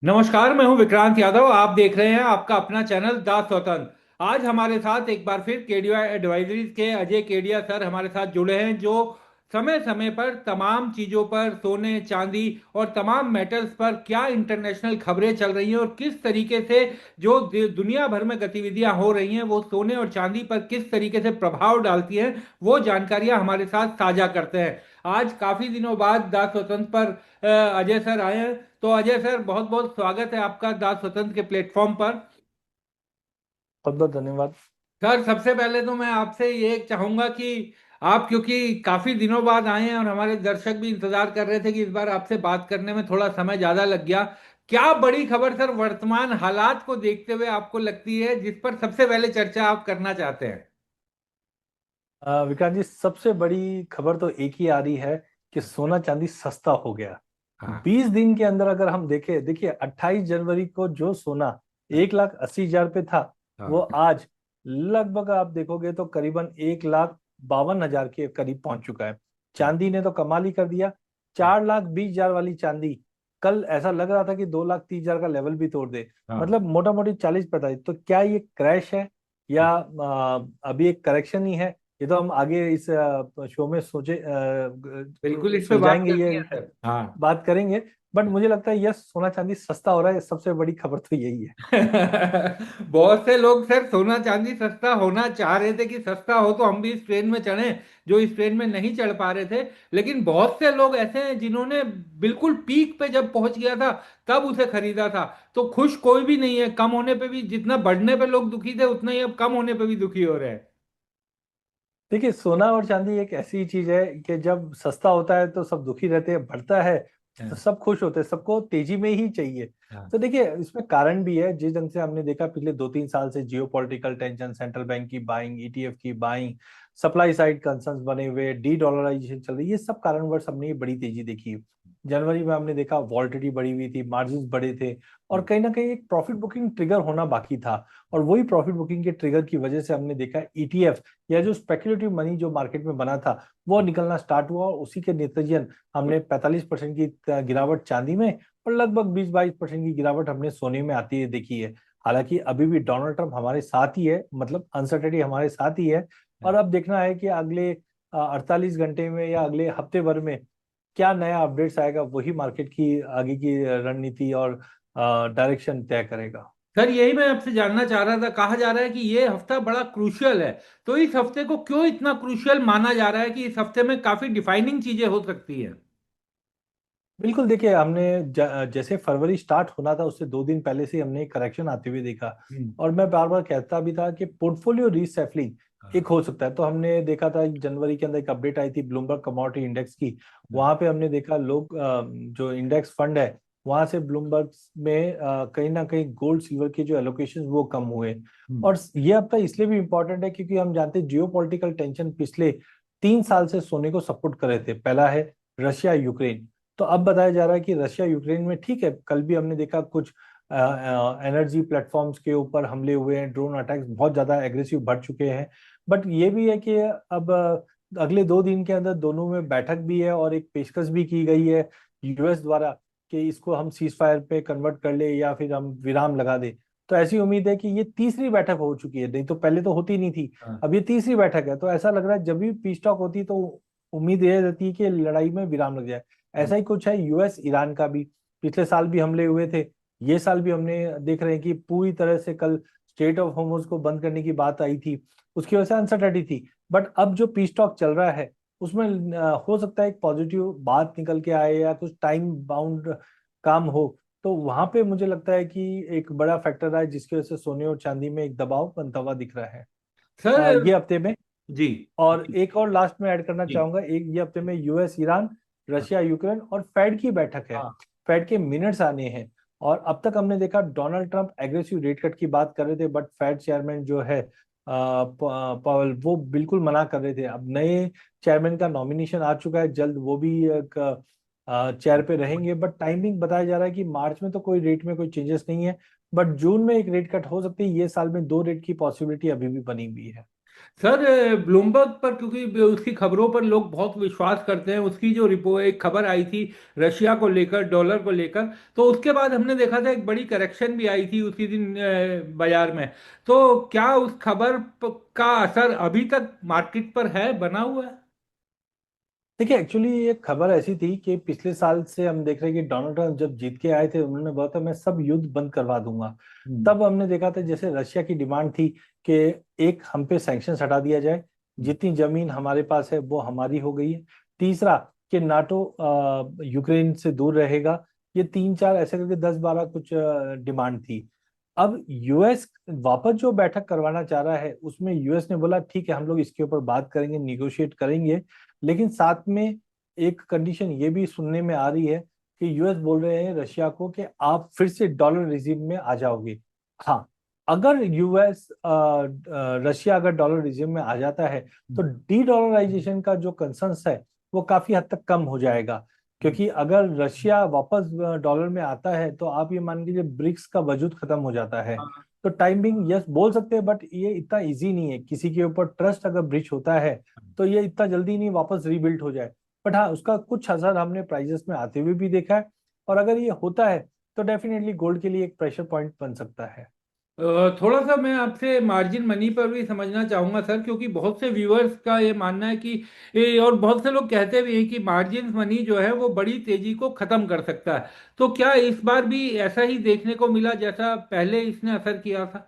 नमस्कार, मैं हूं विक्रांत यादव। आप देख रहे हैं आपका अपना चैनल द स्वतंत्र। आज हमारे साथ एक बार फिर केडिया एडवाइजरीज के अजय केडिया सर हमारे साथ जुड़े हैं, जो समय समय पर तमाम चीजों पर, सोने चांदी और तमाम मेटल्स पर क्या इंटरनेशनल खबरें चल रही हैं और किस तरीके से जो दुनिया भर में गतिविधियां हो रही हैं वो सोने और चांदी पर किस तरीके से प्रभाव डालती हैं, वो जानकारियां हमारे साथ साझा करते हैं। आज काफी दिनों बाद द स्वतंत्र पर अजय सर आए हैं। तो अजय सर, बहुत बहुत स्वागत है आपका दास स्वतंत्र के प्लेटफॉर्म पर। बहुत बहुत धन्यवाद। सर, सबसे पहले तो मैं आपसे ये चाहूंगा कि आप, क्योंकि काफी दिनों बाद आए हैं और हमारे दर्शक भी इंतजार कर रहे थे कि इस बार आपसे बात करने में थोड़ा समय ज्यादा लग गया, क्या बड़ी खबर सर वर्तमान हालात को देखते हुए आपको लगती है जिस पर सबसे पहले चर्चा आप करना चाहते हैं? विक्रांत जी, सबसे बड़ी खबर तो एक ही आ रही है कि सोना चांदी सस्ता हो गया। हाँ। 20 दिन के अंदर अगर हम देखें, देखिए 28 जनवरी को जो सोना हाँ। 1,80,000 पे था, वो हाँ। आज लगभग आप देखोगे तो करीबन 1,52,000 के करीब पहुंच चुका है। हाँ। चांदी ने तो कमाल ही कर दिया। हाँ। 4,20,000 वाली चांदी कल ऐसा लग रहा था कि 2,30,000 का लेवल भी तोड़ दे। हाँ। मतलब मोटा मोटी 40-45। तो क्या ये क्रैश है या अभी एक करेक्शन ही है? ये तो हम आगे इस शो में बिल्कुल, इस पे बात सुलझाएंगे, करनी ये है सर। हाँ। बात करेंगे। बट मुझे लगता है यस, सोना चांदी सस्ता हो रहा है, सबसे बड़ी खबर तो यही है। बहुत से लोग सर सोना चांदी सस्ता होना चाह रहे थे कि सस्ता हो तो हम भी इस ट्रेन में चढ़े, जो इस ट्रेन में नहीं चढ़ पा रहे थे। लेकिन बहुत से लोग ऐसे हैं जिन्होंने बिल्कुल पीक पे जब पहुंच गया था तब उसे खरीदा था। तो खुश कोई भी नहीं है। कम होने पे भी, जितना बढ़ने पे लोग दुखी थे उतना ही अब कम होने पे भी दुखी हो रहे हैं। देखिए, सोना और चांदी एक ऐसी चीज है कि जब सस्ता होता है तो सब दुखी रहते हैं, बढ़ता है तो हाँ। सब खुश होते हैं, सबको तेजी में ही चाहिए। हाँ। तो देखिए, इसमें कारण भी है। जिस ढंग से हमने देखा पिछले 2-3 साल से, जियो पॉलिटिकल टेंशन, सेंट्रल बैंक की बाइंग, ईटीएफ की बाइंग, सप्लाई साइड कंसर्न्स बने हुए, डी डॉलराइजेशन चल रही है, ये सब कारणवश हमने ये बड़ी तेजी देखी। जनवरी में हमने देखा वॉल्टिलिटी बढ़ी हुई थी, मार्जिन बढ़े थे, और हम्म। कहीं ना कहीं एक प्रॉफिट बुकिंग ट्रिगर होना बाकी था। और वही प्रॉफिट बुकिंग के ट्रिगर की वजह से हमने देखा ईटीएफ या जो स्पेकुलेटिव मनी जो मार्केट में बना था वो निकलना स्टार्ट हुआ, और उसी के नतीजन हमने 45% की गिरावट चांदी में और लगभग 20-22% की गिरावट हमने सोने में आती है देखी है। हालांकि अभी भी डोनाल्ड ट्रंप हमारे साथ ही है, मतलब अनसर्टेनिटी हमारे साथ ही है। और अब देखना है कि अगले 48 घंटे में या अगले हफ्ते भर में क्या नया अपडेट्स आएगा, वही मार्केट की आगे की रणनीति और डायरेक्शन तय करेगा। सर, यही मैं आपसे जानना चाह रहा था। कहा जा रहा है कि ये हफ्ता बड़ा क्रूशियल है। तो इस हफ्ते को क्यों इतना क्रूशियल माना जा रहा है कि इस हफ्ते में काफी डिफाइनिंग चीजें हो सकती है? बिल्कुल, देखिए हमने जैसे फरवरी स्टार्ट होना था उससे 2 दिन पहले से हमने करेक्शन आते हुए देखा। हम्म। और मैं बार बार कहता भी था कि पोर्टफोलियो रीसेफलिंग हाँ। एक हो सकता है। तो हमने देखा था जनवरी के अंदर एक अपडेट आई थी ब्लूमबर्ग कमोडिटी इंडेक्स की। हाँ। वहां पे हमने देखा लोग जो इंडेक्स फंड है वहां से ब्लूमबर्ग में कहीं ना कहीं गोल्ड सिल्वर के जो एलोकेशन वो कम हुए। हम्म। और ये हफ्ता इसलिए भी इम्पोर्टेंट है क्योंकि हम जानते हैं जियो पॉलिटिकल टेंशन पिछले 3 साल से सोने को सपोर्ट कर रहे थे। पहला है रशिया यूक्रेन। तो अब बताया जा रहा है कि रशिया यूक्रेन में, ठीक है, कल भी हमने देखा कुछ एनर्जी प्लेटफॉर्म्स के ऊपर हमले हुए हैं, ड्रोन अटैक्स बहुत ज्यादा एग्रेसिव बढ़ चुके हैं। बट ये भी है कि अब अगले 2 दिन के अंदर दोनों में बैठक भी है और एक पेशकश भी की गई है यूएस द्वारा कि इसको हम सीज फायर पे कन्वर्ट कर ले या फिर हम विराम लगा दे। तो ऐसी उम्मीद है कि ये तीसरी बैठक हो चुकी है, नहीं तो पहले तो होती नहीं थी। हाँ। अब ये तीसरी बैठक है, तो ऐसा लग रहा है जब भी पीस टॉक होती तो उम्मीद ये रहती है कि लड़ाई में विराम लग जाए। हाँ। ऐसा ही कुछ है यूएस ईरान का भी। पिछले साल भी हमले हुए थे, ये साल भी हमने देख रहे हैं कि पूरी तरह से कल स्टेट ऑफ होर्मुज को बंद करने की बात आई थी, उसकी वजह से अनसर्टेनिटी थी। बट अब जो पीस टॉक चल रहा है उसमें हो सकता है एक पॉजिटिव बात निकल के आए या कुछ टाइम बाउंड काम हो। तो वहां पे मुझे लगता है कि एक बड़ा फैक्टर है जिसकी वजह से सोने और चांदी में एक दबाव बनता हुआ दिख रहा है सर। ये हफ्ते में। जी। और एक और लास्ट में ऐड करना जी। चाहूंगा, एक ये हफ्ते में यूएस ईरान, रशिया यूक्रेन और फेड की बैठक है। हाँ। फेड के मिनट्स आने हैं। और अब तक हमने देखा Donald Trump aggressive rate cut की बात कर रहे थे, बट फेड चेयरमैन जो है पावेल, वो बिल्कुल मना कर रहे थे। अब नए चेयरमैन का नॉमिनेशन आ चुका है, जल्द वो भी एक चेयर पे रहेंगे। बट टाइमिंग बताया जा रहा है कि मार्च में तो कोई रेट में कोई चेंजेस नहीं है, बट जून में एक रेट कट हो सकती है। ये साल में 2 रेट की पॉसिबिलिटी अभी भी बनी हुई है। सर ब्लूमबर्ग पर, क्योंकि उसकी खबरों पर लोग बहुत विश्वास करते हैं, उसकी जो रिपो एक खबर आई थी रशिया को लेकर, डॉलर को लेकर, तो उसके बाद हमने देखा था एक बड़ी करेक्शन भी आई थी उसी दिन बाजार में। तो क्या उस खबर का असर अभी तक मार्केट पर है, बना हुआ है? देखिए, एक्चुअली ये खबर ऐसी थी कि पिछले साल से हम देख रहे हैं कि डोनाल्ड ट्रंप जब जीत के आए थे, उन्होंने बोला था मैं सब युद्ध बंद करवा दूंगा। हम्म। तब हमने देखा था जैसे रशिया की डिमांड थी कि एक, हम पे सैंक्शन हटा दिया जाए, जितनी जमीन हमारे पास है वो हमारी हो गई है। तीसरा, कि नाटो यूक्रेन से दूर रहेगा। ये तीन चार ऐसे करके 10-12 कुछ डिमांड थी। अब यूएस वापस जो बैठक करवाना चाह रहा है, उसमें यूएस ने बोला ठीक है, हम लोग इसके ऊपर बात करेंगे, निगोशिएट करेंगे। लेकिन साथ में एक कंडीशन ये भी सुनने में आ रही है कि यूएस बोल रहे हैं रशिया को कि आप फिर से डॉलर रिजीम में आ जाओगे। हाँ, अगर यूएस रशिया अगर डॉलर रिजीम में आ जाता है, तो डी डॉलराइजेशन का जो कंसर्न्स है वो काफी हद तक कम हो जाएगा। क्योंकि अगर रशिया वापस डॉलर में आता है, तो आप ये मान लीजिए ब्रिक्स का वजूद खत्म हो जाता है। हाँ। तो टाइमिंग यस बोल सकते हैं, बट ये इतना इजी नहीं है। किसी के ऊपर ट्रस्ट अगर ब्रिच होता है, तो ये इतना जल्दी नहीं वापस रीबिल्ड हो जाए। बट हाँ, उसका कुछ असर हमने प्राइजेस में आते हुए भी देखा है। और अगर ये होता है, तो डेफिनेटली गोल्ड के लिए एक प्रेशर पॉइंट बन सकता है। थोड़ा सा मैं आपसे मार्जिन मनी पर भी समझना चाहूंगा सर, क्योंकि बहुत से व्यूअर्स का ये मानना है कि और बहुत से लोग कहते भी हैं कि मार्जिन मनी जो है वो बड़ी तेजी को खत्म कर सकता है। तो क्या इस बार भी ऐसा ही देखने को मिला जैसा पहले इसने असर किया था?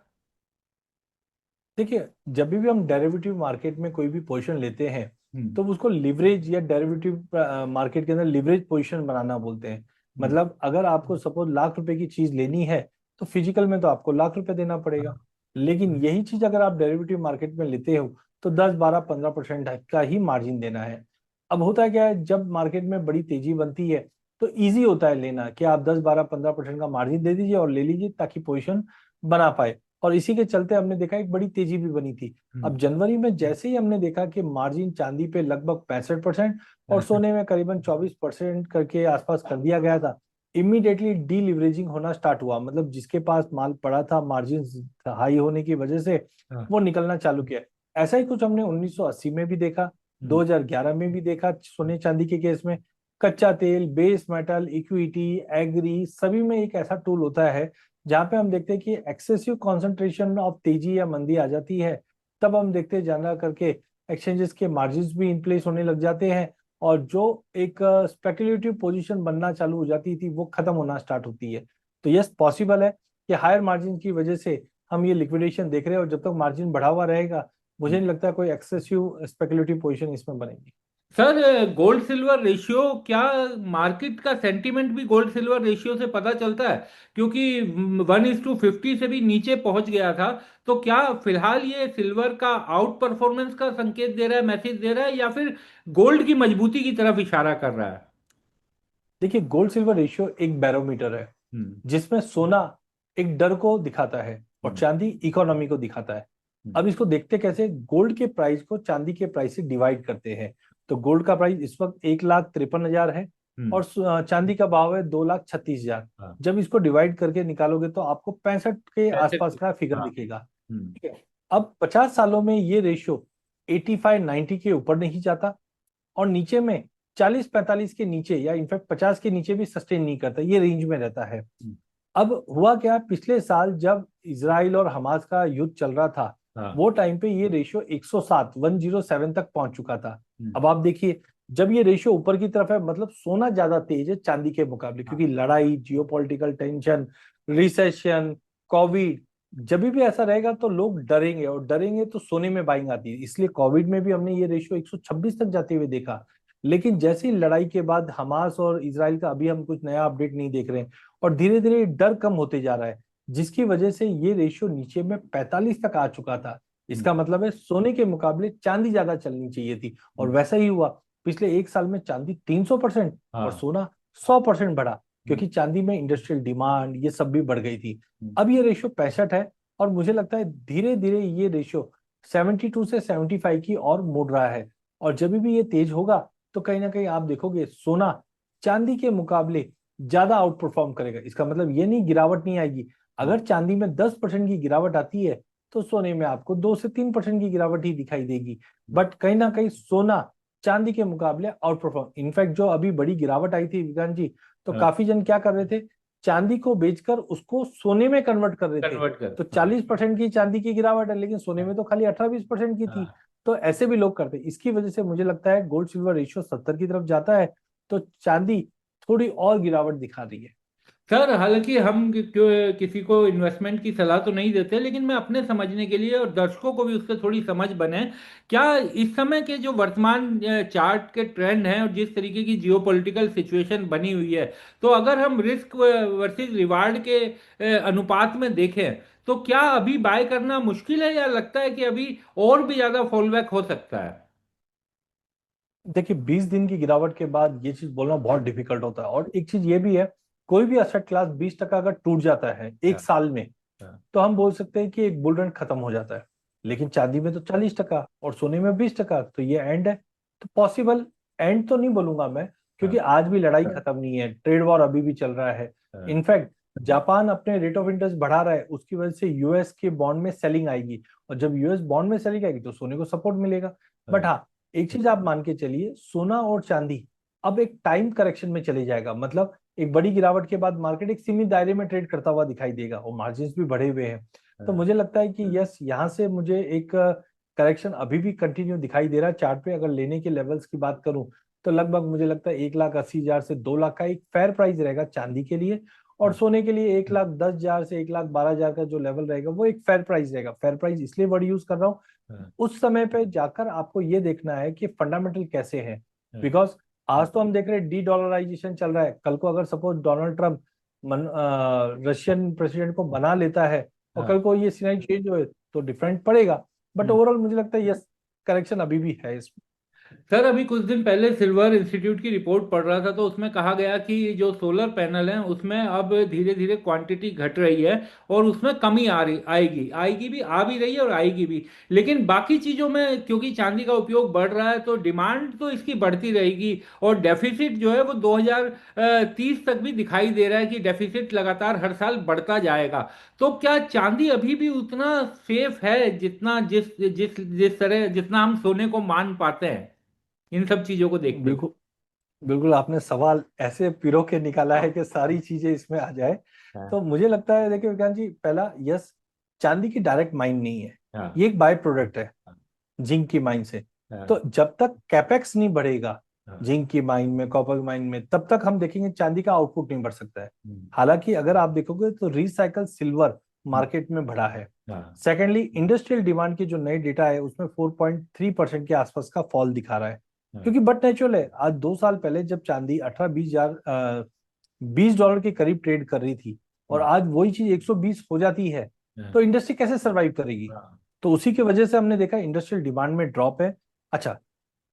देखिए, जब भी हम डेरिवेटिव मार्केट में कोई भी पोजीशन लेते हैं, हम्म। तो उसको लिवरेज या डेरिवेटिव मार्केट के अंदर लिवरेज पोजीशन बनाना बोलते हैं। हम्म। मतलब अगर आपको सपोज लाख रुपए की चीज लेनी है, तो फिजिकल में तो आपको लाख रुपए देना पड़ेगा। हाँ। लेकिन यही चीज अगर आप डेरिवेटिव मार्केट में लेते हो, तो 10-12-15% का ही मार्जिन देना है। अब होता क्या है, जब मार्केट में बड़ी तेजी बनती है, तो इजी होता है लेना, कि आप 10-12-15% का मार्जिन दे दीजिए और ले लीजिए, ताकि पोजीशन बना पाए। और इसी के चलते हमने देखा एक बड़ी तेजी भी बनी थी। हम्म। अब जनवरी में जैसे ही हमने देखा कि मार्जिन चांदी पे लगभग 65% और सोने में करीबन 24% करके आसपास कर दिया गया था, इमीडिएटली डी लिवरेजिंग होना स्टार्ट हुआ। मतलब जिसके पास माल पड़ा था मार्जिन हाई होने की वजह से, हाँ। वो निकलना चालू किया। ऐसा ही कुछ हमने 1980 में भी देखा, हम्म। 2011 में भी देखा सोने चांदी के केस में। कच्चा तेल, बेस मेटल, इक्विटी, एग्री, सभी में एक ऐसा टूल होता है जहां पे हम देखते हैं कि एक्सेसिव कंसंट्रेशन ऑफ तेजी या मंदी आ जाती है। तब हम देखते हैं जानना करके एक्सचेंजेस के मार्जिन्स भी इन प्लेस होने लग जाते हैं, और जो एक स्पेकुलेटिव पोजीशन बनना चालू हो जाती थी, वो खत्म होना स्टार्ट होती है। तो यस, पॉसिबल है कि हायर मार्जिन की वजह से हम ये लिक्विडेशन देख रहे हैं, और जब तक मार्जिन बढ़ा हुआ रहेगा, मुझे नहीं लगता कोई एक्सेसिव स्पेकुलेटिव पोजीशन इसमें बनेगी। सर गोल्ड सिल्वर रेशियो, क्या मार्केट का सेंटीमेंट भी गोल्ड सिल्वर रेशियो से पता चलता है? क्योंकि 1:50 से भी नीचे पहुंच गया था। तो क्या फिलहाल ये सिल्वर का आउट परफॉर्मेंस का संकेत दे रहा है, मैसेज दे रहा है, या फिर गोल्ड की मजबूती की तरफ इशारा कर रहा है? देखिए, गोल्ड सिल्वर रेशियो एक बैरोमीटर है, हम्म। जिसमें सोना एक डर को दिखाता है और हम्म। चांदी इकोनॉमी को दिखाता है। हम्म। अब इसको देखते कैसे, गोल्ड के प्राइस को चांदी के प्राइस से डिवाइड करते हैं। तो गोल्ड का प्राइस इस वक्त 1,53,000 है, हम्म। और चांदी का भाव है 2,36,000। हाँ। जब इसको डिवाइड करके निकालोगे, तो आपको 65 के पैसे। आसपास का फिगर हाँ। दिखेगा। हम्म। ठीक है। अब 50 सालों में ये रेशियो 85-90 के ऊपर नहीं जाता, और नीचे में 40-45 के नीचे, या इनफैक्ट 50 के नीचे भी सस्टेन नहीं करता, ये रेंज में रहता है। हम्म। अब हुआ क्या, पिछले साल जब इसराइल और हमास का युद्ध चल रहा था, हाँ। वो टाइम पे ये रेशियो 107 तक पहुंच चुका था। हम्म। अब आप देखिए, जब ये रेशियो ऊपर की तरफ है, मतलब सोना ज्यादा तेज है चांदी के मुकाबले, हाँ। क्योंकि लड़ाई, जियोपॉलिटिकल टेंशन, रिसेशन, कोविड, जब भी ऐसा रहेगा तो लोग डरेंगे, और डरेंगे तो सोने में बाइंग आती है। इसलिए कोविड में भी हमने ये रेशियो 126 तक जाते हुए देखा। लेकिन जैसे ही लड़ाई के बाद हमास और इसराइल का अभी हम कुछ नया अपडेट नहीं देख रहे हैं, और धीरे धीरे डर कम होते जा रहा है, जिसकी वजह से ये रेशियो नीचे में 45 तक आ चुका था। हम्म। इसका मतलब है सोने के मुकाबले चांदी ज्यादा चलनी चाहिए थी, और हम्म। वैसा ही हुआ। पिछले एक साल में चांदी 300% और हाँ। सोना 100% बढ़ा, हम्म। क्योंकि चांदी में इंडस्ट्रियल डिमांड ये सब भी बढ़ गई थी। हम्म। अब ये रेशियो 65 है, और मुझे लगता है धीरे धीरे ये रेशियो 72 से 75 की और मुड़ रहा है। और जब भी ये तेज होगा, तो कहीं ना कहीं आप देखोगे सोना चांदी के मुकाबले ज्यादा आउट परफॉर्म करेगा। इसका मतलब ये नहीं गिरावट नहीं आएगी। हाँ। अगर चांदी में 10% की गिरावट आती है, तो सोने में आपको 2 से 3% की गिरावट ही दिखाई देगी। बट कहीं ना कहीं सोना चांदी के मुकाबले आउट परफॉर्म, इनफैक्ट जो अभी बड़ी गिरावट आई थी विक्रांत जी, तो हाँ, काफी जन क्या कर रहे थे, चांदी को बेचकर उसको सोने में कन्वर्ट कर रहे थे। कन्वर्ट कर, तो हाँ। 40% की चांदी की गिरावट है, लेकिन सोने में तो खाली 18-20% की थी। हाँ। तो ऐसे भी लोग करते हैं। इसकी वजह से मुझे लगता है गोल्ड सिल्वर रेशियो 70 की तरफ जाता है, तो चांदी थोड़ी और गिरावट दिखा रही है। सर, हालांकि हम किसी को इन्वेस्टमेंट की सलाह तो नहीं देते, लेकिन मैं अपने समझने के लिए और दर्शकों को भी उससे थोड़ी समझ बने, क्या इस समय के जो वर्तमान चार्ट के ट्रेंड हैं और जिस तरीके की जियोपॉलिटिकल सिचुएशन बनी हुई है, तो अगर हम रिस्क वर्सेस रिवार्ड के अनुपात में देखें, तो क्या अभी बाय करना मुश्किल है, या लगता है कि अभी और भी ज्यादा फॉलबैक हो सकता है? देखिए 20 दिन की गिरावट के बाद ये चीज बोलना बहुत डिफिकल्ट होता है। और एक चीज ये भी है, कोई भी असेट क्लास 20% अगर टूट जाता है एक हाँ। साल में, हाँ। तो हम बोल सकते हैं कि एक बुल रन खत्म हो जाता है। लेकिन चांदी में तो 40% और सोने में 20%, तो ये एंड है। तो पॉसिबल एंड तो नहीं बोलूंगा मैं, क्योंकि हाँ। आज भी लड़ाई खत्म नहीं है, ट्रेड वॉर अभी भी चल रहा है। हाँ। इनफैक्ट जापान अपने रेट ऑफ इंटरेस्ट बढ़ा रहा है, उसकी वजह से यूएस के बॉन्ड में सेलिंग आएगी, और जब यूएस बॉन्ड में सेलिंग आएगी तो सोने को सपोर्ट मिलेगा। बट हाँ। हाँ, एक चीज आप मान के चलिए, सोना और चांदी अब एक टाइम करेक्शन में चले जाएगा। मतलब एक बड़ी गिरावट के बाद मार्केट एक सीमित दायरे में ट्रेड करता हुआ दिखाई देगा, और मार्जिन भी बढ़े हुए हैं। तो हाँ। मुझे लगता है कि यस, यहाँ से मुझे एक करेक्शन अभी भी कंटिन्यू दिखाई दे रहा है चार्ट पे। अगर लेने के लेवल्स की बात करूं, तो लगभग मुझे लगता है 1,80,000 से 2 लाख का एक फेयर प्राइस रहेगा चांदी के लिए। और हाँ। सोने के लिए 1,10,000 से 1,12,000 का जो लेवल रहेगा वो एक फेयर प्राइस रहेगा। फेयर प्राइस इसलिए वर्ड यूज कर रहा हूँ, हाँ। उस समय पे जाकर आपको ये देखना है कि फंडामेंटल कैसे हैं। हाँ। बिकॉज आज तो हम देख रहे हैं डी डॉलराइजेशन चल रहा है, कल को अगर suppose Donald Trump Russian president को बना लेता है और हाँ। कल को ये सिनारी चेंज हो, तो डिफरेंट पड़ेगा। But hmm. ओवरऑल मुझे लगता है यस, करेक्शन अभी भी है इसमें। सर, अभी कुछ दिन पहले सिल्वर इंस्टीट्यूट की रिपोर्ट पढ़ रहा था, तो उसमें कहा गया कि जो सोलर पैनल हैं उसमें अब धीरे धीरे क्वांटिटी घट रही है, और उसमें कमी आ रही, आएगी आएगी भी, आ भी रही है और आएगी भी। लेकिन बाकी चीज़ों में क्योंकि चांदी का उपयोग बढ़ रहा है, तो डिमांड तो इसकी बढ़ती रहेगी, और डेफिसिट जो है वो 2030 तक भी दिखाई दे रहा है कि डेफिसिट लगातार हर साल बढ़ता जाएगा। तो क्या चांदी अभी भी उतना सेफ है जितना जिस जिस जिस तरह जितना हम सोने को मान पाते हैं, इन सब चीजों को देखते हुए? बिल्कुल, बिल्कुल आपने सवाल ऐसे पिरो के निकाला है कि सारी चीजें इसमें आ जाए। हाँ। तो मुझे लगता है, देखिए विज्ञान जी, पहला यस, चांदी की डायरेक्ट माइन नहीं है, हाँ। ये एक बाय प्रोडक्ट है जिंक की माइन से। हाँ। तो जब तक कैपेक्स नहीं बढ़ेगा हाँ। जिंक की माइन में, कॉपर की माइन में, तब तक हम देखेंगे चांदी का आउटपुट नहीं बढ़ सकता है। हम्म। हालांकि अगर आप देखोगे तो रिसाइकल सिल्वर हम्म। मार्केट में बढ़ा है। हाँ। सेकेंडली, इंडस्ट्रियल डिमांड की जो नई डेटा है उसमें 4.3% के आसपास का फॉल दिखा रहा है। हाँ। क्योंकि बट नेचुरल है, आज 2 साल पहले जब चांदी 18-20 हजार $20 के करीब ट्रेड कर रही थी, और हम्म। आज वही चीज 120 हो जाती है, हाँ। तो इंडस्ट्री कैसे सरवाइव करेगी? हाँ। तो उसी की वजह से हमने देखा इंडस्ट्रियल डिमांड में ड्रॉप है। अच्छा,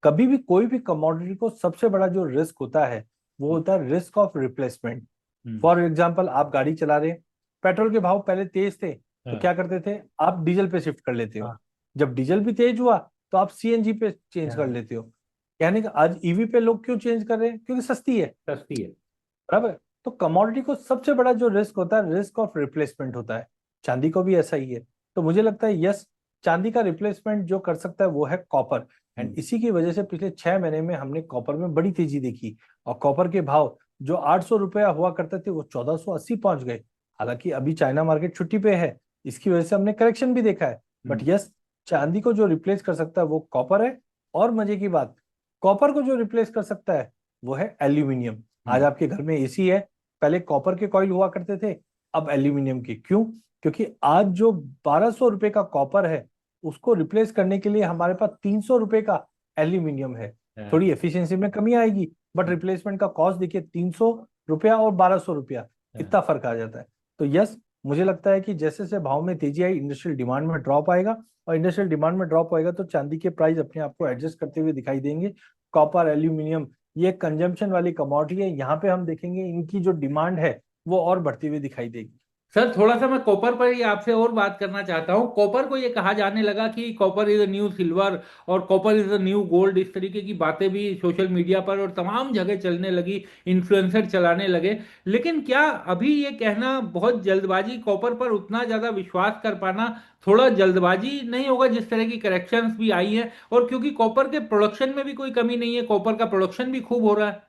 कभी भी कोई भी कमोडिटी को सबसे बड़ा जो रिस्क होता है वो होता है risk of replacement. Hmm. For example, आप गाड़ी चला रहे हैं, पेट्रोल के भाव पहले तेज थे, तो हाँ। क्या करते थे, आप डीजल पे शिफ्ट कर लेते हो। हाँ। जब डीजल भी तेज हुआ, तो आप सीएनजी पे चेंज कर हाँ। लेते हो। यानी कि आज ईवी पे लोग क्यों चेंज कर रहे हैं? क्योंकि सस्ती है। सस्ती है। बराबर। तो कमोडिटी को सबसे बड़ा जो रिस्क होता है, रिस्क ऑफ रिप्लेसमेंट होता है। चांदी को भी ऐसा ही है। तो मुझे लगता है यस, चांदी का रिप्लेसमेंट जो कर सकता है वो है कॉपर। एंड हम्म। इसी की वजह से पिछले 6 महीने में हमने कॉपर में बड़ी तेजी देखी, और कॉपर के भाव जो 800 रुपया हुआ करते थे वो 1480 पहुंच गए। हालांकि अभी चाइना मार्केट छुट्टी पे है, इसकी वजह से हमने करेक्शन भी देखा है। But hmm. यस, चांदी को जो रिप्लेस कर सकता है वो कॉपर है। और मजे की बात, कॉपर को जो रिप्लेस कर सकता है वो है एल्यूमिनियम। आज हम्म। आपके घर में एसी है, पहले कॉपर के कॉइल हुआ करते थे, अब एल्यूमिनियम के। क्यों? क्योंकि आज जो 1200 रुपए का कॉपर है, उसको रिप्लेस करने के लिए हमारे पास 300 रुपए का एल्यूमिनियम है। हाँ। थोड़ी एफिशिएंसी में कमी आएगी, बट रिप्लेसमेंट का कॉस्ट देखिए, 300 रुपया और 1200 रुपया, हाँ। कितना फर्क आ जाता है। तो यस, मुझे लगता है कि जैसे जैसे भाव में तेजी आई, इंडस्ट्रियल डिमांड में ड्रॉप आएगा, और इंडस्ट्रियल डिमांड में ड्रॉप होएगा तो चांदी के प्राइस अपने आप को एडजस्ट करते हुए दिखाई देंगे। कॉपर, एल्यूमिनियम, ये कंजम्पशन वाली कमोडिटी है, यहाँ पे हम देखेंगे इनकी जो डिमांड है वो और बढ़ती हुई दिखाई देगी। सर थोड़ा सा मैं कॉपर पर ही आपसे और बात करना चाहता हूँ। कॉपर को ये कहा जाने लगा कि copper is a new silver और copper is a new gold, इस तरीके की बातें भी सोशल मीडिया पर और तमाम जगह चलने लगी, इन्फ्लुएंसर चलाने लगे। लेकिन क्या अभी ये कहना बहुत जल्दबाजी, कॉपर पर उतना ज्यादा विश्वास कर पाना थोड़ा जल्दबाजी नहीं होगा, जिस तरह की करेक्शंस भी आई हैं, और क्योंकि कॉपर के प्रोडक्शन में भी कोई कमी नहीं है, कॉपर का प्रोडक्शन भी खूब हो रहा है।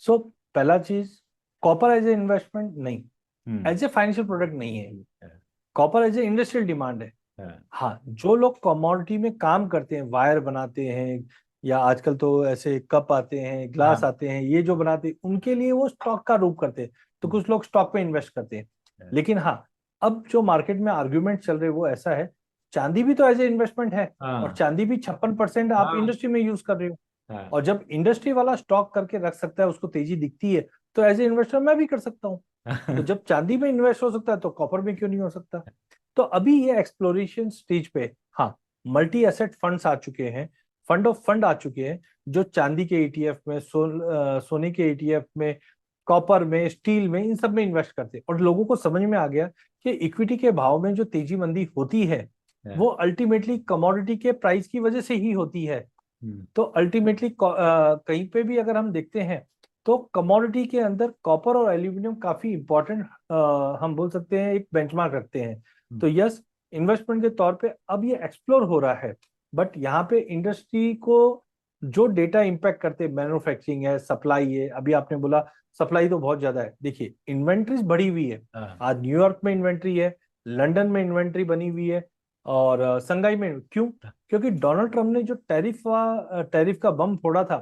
सो पहला चीज, कॉपर एज ए इन्वेस्टमेंट नहीं, hmm. As a financial product नहीं है। Copper as a industrial demand है। हाँ। हाँ, जो लोग कमोडिटी में काम करते हैं, वायर बनाते हैं, या आजकल तो ऐसे कप आते हैं, ग्लास हाँ। आते हैं, ये जो बनाते हैं उनके लिए वो स्टॉक का रूप करते हैं। तो कुछ लोग स्टॉक पे इन्वेस्ट करते हैं। लेकिन हाँ, अब जो मार्केट में आर्ग्यूमेंट चल रहे हैं वो ऐसा है, चांदी भी तो एज ए इन्वेस्टमेंट है, और हाँ। चांदी भी 56% आप हाँ। इंडस्ट्री में यूज कर रहे हो। हाँ। और जब इंडस्ट्री वाला स्टॉक करके रख सकता है, उसको तेजी दिखती है, तो एज ए इन्वेस्टर मैं भी कर सकता हूँ। तो जब चांदी में इन्वेस्ट हो सकता है तो कॉपर में क्यों नहीं हो सकता? तो अभी ये एक्सप्लोरेशन स्टेज पे, हाँ, मल्टी एसेट फंड्स आ चुके हैं, फंड ऑफ फंड आ चुके हैं, जो चांदी के ईटीएफ में, सोने के ईटीएफ में, कॉपर में, स्टील में, इन सब में इन्वेस्ट करते हैं। और लोगों को समझ में आ गया कि इक्विटी के भाव में जो तेजी मंदी होती है, वो अल्टीमेटली कमोडिटी के प्राइस की वजह से ही होती है। हम्म। तो अल्टीमेटली कहीं पे भी अगर हम देखते हैं, तो कमोडिटी के अंदर कॉपर और एल्यूमिनियम काफी इंपॉर्टेंट, हम बोल सकते हैं, एक बेंचमार्क रखते हैं। तो यस, इन्वेस्टमेंट के तौर पे अब ये एक्सप्लोर हो रहा है। बट यहाँ पे इंडस्ट्री को जो डेटा इम्पैक्ट करते हैं, मैन्युफैक्चरिंग है, सप्लाई है, अभी आपने बोला सप्लाई तो बहुत ज्यादा है। देखिए, इन्वेंट्रीज बढ़ी हुई है। हाँ। आज न्यूयॉर्क में इन्वेंट्री है, लंदन में इन्वेंट्री बनी हुई है, और संघाई में। क्यों? क्योंकि डोनाल्ड ट्रम्प ने जो टैरिफ का बम फोड़ा था,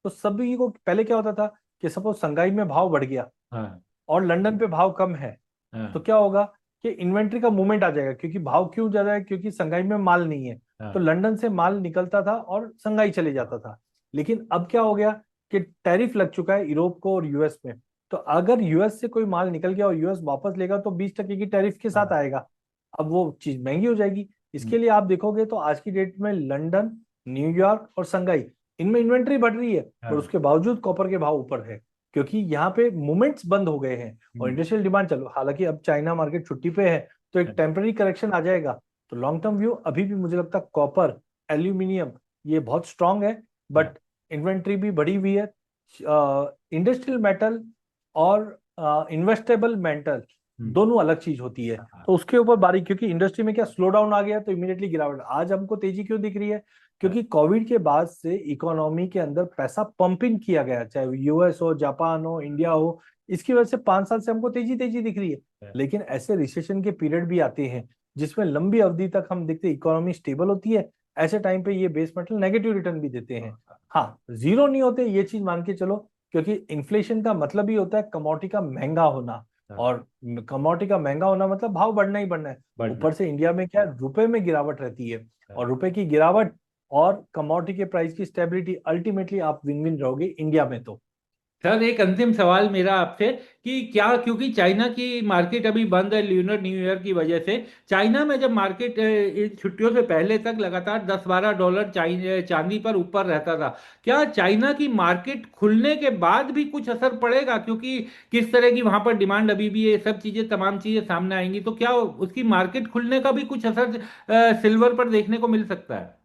तो सभी को पहले क्या होता था कि सपोज संघाई में भाव बढ़ गया हाँ। और लंदन पे भाव कम है, तो हाँ। क्या होगा कि इन्वेंट्री का मूवमेंट आ जाएगा। क्योंकि भाव क्यों ज्यादा है? क्योंकि संघाई में माल नहीं है, तो हाँ। लंदन से माल निकलता था और संघाई चले जाता था। लेकिन अब क्या हो गया कि टैरिफ लग चुका है यूरोप को और यूएस में। तो अगर यूएस से कोई माल निकल गया और यूएस वापस लेगा, तो 20% की टैरिफ के साथ हाँ। आएगा। अब वो चीज महंगी हो जाएगी। हम्म। इसके लिए आप देखोगे तो आज की डेट में लंदन, न्यूयॉर्क और संघाई, इनमें इन्वेंट्री बढ़ रही है, पर हाँ। उसके बावजूद कॉपर के भाव ऊपर है। क्योंकि यहाँ पे मूवमेंट्स बंद हो गए हैं और हम्म। इंडस्ट्रियल डिमांड चलो, हालांकि अब चाइना मार्केट छुट्टी पे है, तो एक टेम्पररी करेक्शन आ जाएगा। तो लॉन्ग टर्म व्यू अभी भी मुझे लगता है कॉपर, एल्यूमिनियम, ये बहुत स्ट्रांग है। हाँ। बट इन्वेंट्री भी बढ़ी हुई है। इंडस्ट्रियल मेटल और इन्वेस्टेबल मेटल हम्म। दोनों अलग चीज होती है। हाँ। तो उसके ऊपर बारीक, क्योंकि इंडस्ट्री में क्या स्लो डाउन आ गया तो इमीडिएटली गिरावट। आज हमको तेजी क्यों दिख रही है? हाँ। क्योंकि कोविड के बाद से इकोनॉमी के अंदर पैसा पंपिंग किया गया, चाहे यूएस हो, जापान हो, इंडिया हो। इसकी वजह से 5 साल से हमको तेजी तेजी दिख रही है। हाँ। लेकिन ऐसे रिसेशन के पीरियड भी आते हैं जिसमें लंबी अवधि तक हम देखते हैं इकोनॉमी स्टेबल होती है। ऐसे टाइम पे ये बेस मेटल नेगेटिव रिटर्न भी देते हैं। हाँ, जीरो नहीं होते, ये चीज मान के चलो। क्योंकि इन्फ्लेशन का मतलब ही होता है कमोडिटी का महंगा होना, हाँ। और कमोडिटी का महंगा होना मतलब भाव बढ़ना ही बढ़ना है। बढ़ना। ऊपर से इंडिया में क्या है, रुपए में गिरावट रहती है, हाँ। और रुपए की गिरावट और कमोडिटी के प्राइस की स्टेबिलिटी, अल्टीमेटली आप विन विन रहोगे इंडिया में तो। सर एक अंतिम सवाल मेरा आपसे कि क्या, क्योंकि चाइना की मार्केट अभी बंद है ल्यूनर न्यू ईयर की वजह से, चाइना में जब मार्केट इन छुट्टियों से पहले तक लगातार 10-12 डॉलर चांदी पर ऊपर रहता था, क्या चाइना की मार्केट खुलने के बाद भी कुछ असर पड़ेगा? क्योंकि किस तरह की वहां पर डिमांड अभी भी है, ये सब चीजें, तमाम चीजें सामने आएंगी, तो क्या उसकी मार्केट खुलने का भी कुछ असर सिल्वर पर देखने को मिल सकता है?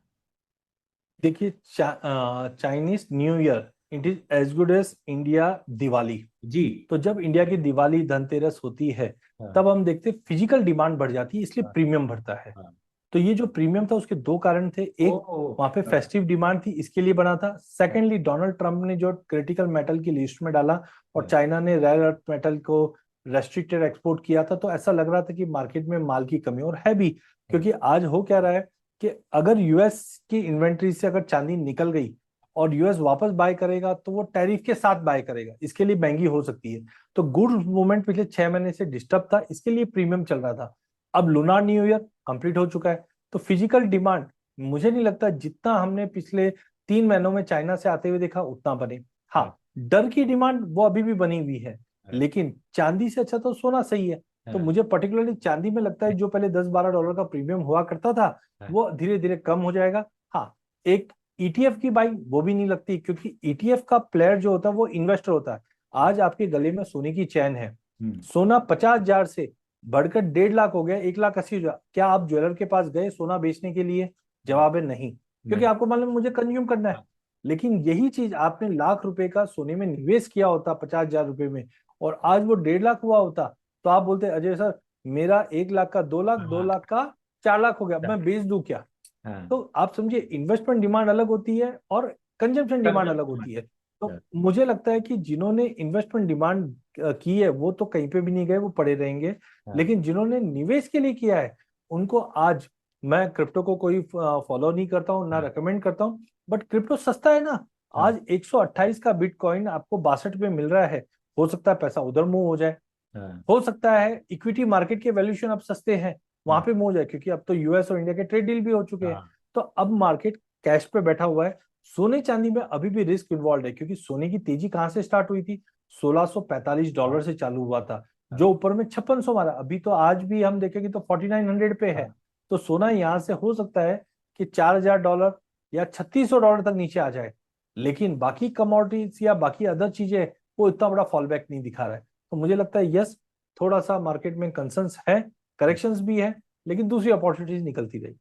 देखिए, Chinese New Year it is as good as India Diwali. जी। तो जब इंडिया की दिवाली, धनतेरस होती है, हाँ। तब हम देखते फिजिकल डिमांड बढ़ जाती है, इसलिए हाँ। प्रीमियम बढ़ता है। हाँ। तो ये जो प्रीमियम था उसके दो कारण थे। ओ। एक, वहां पे हाँ। फेस्टिव डिमांड थी, इसके लिए बना था। हाँ। सेकेंडली, डोनाल्ड ट्रंप ने जो क्रिटिकल मेटल की लिस्ट में डाला और हाँ। चाइना ने रेयर अर्थ मेटल को रेस्ट्रिक्टेड एक्सपोर्ट किया था, तो ऐसा लग रहा था कि मार्केट में माल की कमी, और है भी। हाँ। क्योंकि आज हो क्या रहा है कि अगर यूएस की इन्वेंट्री से अगर चांदी निकल गई और यूएस वापस बाय करेगा, तो वो टैरिफ के साथ बाय करेगा, इसके लिए महंगी हो सकती है। तो गुड्स मूवमेंट पिछले 6 महीने से डिस्टर्ब था, इसके लिए प्रीमियम चल रहा था। अब लूनार न्यू ईयर कंप्लीट हो चुका है, तो फिजिकल डिमांड मुझे नहीं लगता जितना हमने पिछले 3 महीनों में चाइना से आते हुए देखा उतना बने। हाँ। हाँ, डर की डिमांड वो अभी भी बनी हुई है। हाँ। लेकिन चांदी से अच्छा तो सोना सही है। तो हाँ। मुझे पर्टिकुलरली चांदी में लगता है जो पहले 10-12 डॉलर का प्रीमियम हुआ करता था, हाँ। वो धीरे धीरे कम हो जाएगा। हाँ, एक ईटीएफ की बाई वो भी नहीं लगती, क्योंकि ईटीएफ का प्लेयर जो होता है वो इन्वेस्टर होता है। आज आपके गले में सोने की चैन है, हम्म। सोना 50,000 से बढ़कर 1.5 लाख हो गया, 1,80,000। क्या आप ज्वेलर के पास गए सोना बेचने के लिए? जवाब है नहीं, क्योंकि नहीं। आपको मालूम है मुझे कंज्यूम करना है। लेकिन यही चीज आपने लाख रुपए का सोने में निवेश किया होता 50,000 रुपए में, और आज वो 1.5 लाख हुआ होता, तो आप बोलते अजय सर, मेरा 1 लाख का 2 लाख, दो हाँ। लाख का 4 लाख हो गया, मैं बेच दूं क्या? हाँ। तो आप समझिए, इन्वेस्टमेंट डिमांड अलग होती है और कंजम्पशन डिमांड अलग होती है। तो मुझे लगता है कि जिन्होंने इन्वेस्टमेंट डिमांड की है वो तो कहीं पे भी नहीं गए, वो पड़े रहेंगे। हाँ। लेकिन जिन्होंने निवेश के लिए किया है उनको आज, मैं क्रिप्टो को कोई फॉलो नहीं करता हूँ ना हाँ। रेकमेंड करता हूँ, बट क्रिप्टो सस्ता है ना। हाँ। आज 128 का बिटकॉइन आपको 62 पे मिल रहा है। हो सकता है पैसा उधर मूव हो जाए, हाँ। हो सकता है इक्विटी मार्केट के वैल्यूएशन अब सस्ते हैं, वहां हाँ। पे मूव हो जाए, क्योंकि अब तो यूएस और इंडिया के ट्रेड डील भी हो चुके हैं। हाँ। तो अब मार्केट कैश पे बैठा हुआ है। सोने चांदी में अभी भी रिस्क इन्वॉल्व है, क्योंकि सोने की तेजी कहाँ से स्टार्ट हुई थी? $1,645 से चालू हुआ था, हाँ। जो ऊपर में 5600 मारा। अभी तो आज भी हम देखेंगे तो 4900 पे है। हाँ। तो सोना यहाँ से हो सकता है कि $4,000 या $3,600 तक नीचे आ जाए। लेकिन बाकी कमोडिटीज या बाकी अदर चीजें, वो इतना बड़ा फॉल बैक नहीं दिखा रहा है। तो मुझे लगता है यस, थोड़ा सा मार्केट में कंसर्न्स है, करेक्शंस भी है, लेकिन दूसरी अपॉर्चुनिटीज निकलती रहेगी।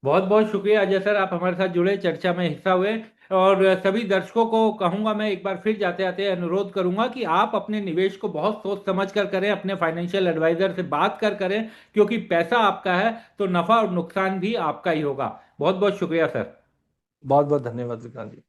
बहुत बहुत शुक्रिया अजय सर, आप हमारे साथ जुड़े, चर्चा में हिस्सा हुए। और सभी दर्शकों को कहूंगा, मैं एक बार फिर जाते जाते अनुरोध करूंगा कि आप अपने निवेश को बहुत सोच समझ कर करें, अपने फाइनेंशियल एडवाइजर से बात कर करें, क्योंकि पैसा आपका है तो नफा और नुकसान भी आपका ही होगा। बहुत बहुत शुक्रिया सर। बहुत बहुत धन्यवाद विक्रांत जी।